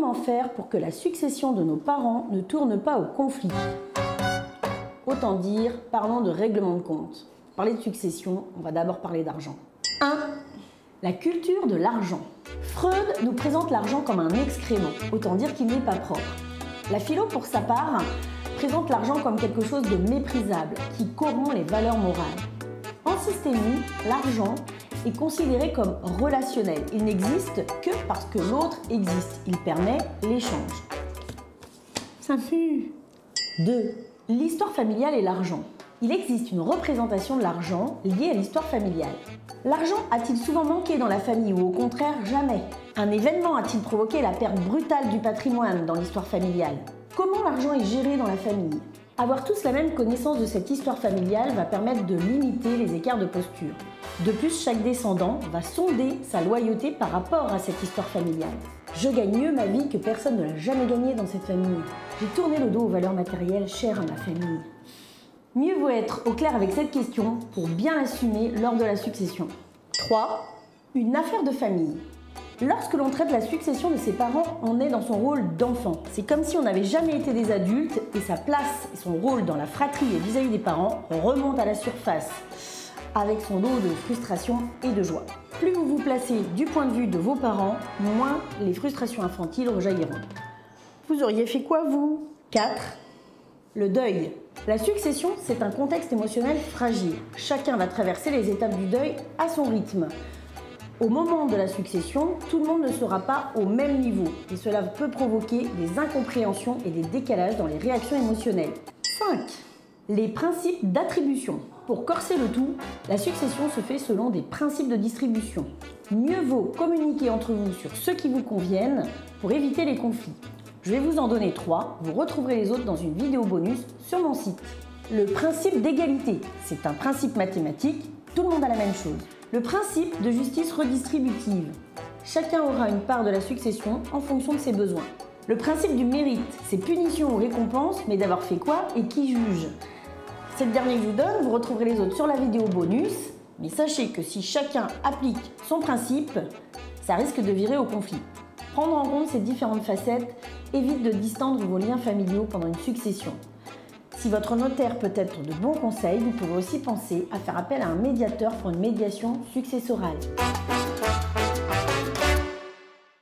Comment faire pour que la succession de nos parents ne tourne pas au conflit? Autant dire, parlons de règlement de compte. Pour parler de succession, on va d'abord parler d'argent. 1. La culture de l'argent. Freud nous présente l'argent comme un excrément, autant dire qu'il n'est pas propre. La philo, pour sa part, présente l'argent comme quelque chose de méprisable, qui corrompt les valeurs morales. En systémie, l'argent est considéré comme relationnel. Il n'existe que parce que l'autre existe. Il permet l'échange. Ça pue. 2. L'histoire familiale et l'argent. Il existe une représentation de l'argent liée à l'histoire familiale. L'argent a-t-il souvent manqué dans la famille ou au contraire jamais? Un événement a-t-il provoqué la perte brutale du patrimoine dans l'histoire familiale? Comment l'argent est géré dans la famille? Avoir tous la même connaissance de cette histoire familiale va permettre de limiter les écarts de posture. De plus, chaque descendant va sonder sa loyauté par rapport à cette histoire familiale. Je gagne mieux ma vie que personne ne l'a jamais gagnée dans cette famille. J'ai tourné le dos aux valeurs matérielles chères à ma famille. Mieux vaut être au clair avec cette question pour bien l'assumer lors de la succession. 3. Une affaire de famille. Lorsque l'on traite la succession de ses parents, on est dans son rôle d'enfant. C'est comme si on n'avait jamais été des adultes et sa place et son rôle dans la fratrie et vis-à-vis des parents remontent à la surface, avec son lot de frustration et de joie. Plus vous vous placez du point de vue de vos parents, moins les frustrations infantiles rejailliront. Vous auriez fait quoi, vous? 4. Le deuil. La succession, c'est un contexte émotionnel fragile. Chacun va traverser les étapes du deuil à son rythme. Au moment de la succession, tout le monde ne sera pas au même niveau et cela peut provoquer des incompréhensions et des décalages dans les réactions émotionnelles. 5. Les principes d'attribution. Pour corser le tout, la succession se fait selon des principes de distribution. Mieux vaut communiquer entre vous sur ceux qui vous conviennent pour éviter les conflits. Je vais vous en donner 3, vous retrouverez les autres dans une vidéo bonus sur mon site. Le principe d'égalité, c'est un principe mathématique, tout le monde a la même chose. Le principe de justice redistributive, chacun aura une part de la succession en fonction de ses besoins. Le principe du mérite, c'est punition ou récompense, mais d'avoir fait quoi et qui juge. C'est le dernier que je vous donne, vous retrouverez les autres sur la vidéo bonus, mais sachez que si chacun applique son principe, ça risque de virer au conflit. Prendre en compte ces différentes facettes évite de distendre vos liens familiaux pendant une succession. Si votre notaire peut être de bons conseils, vous pouvez aussi penser à faire appel à un médiateur pour une médiation successorale.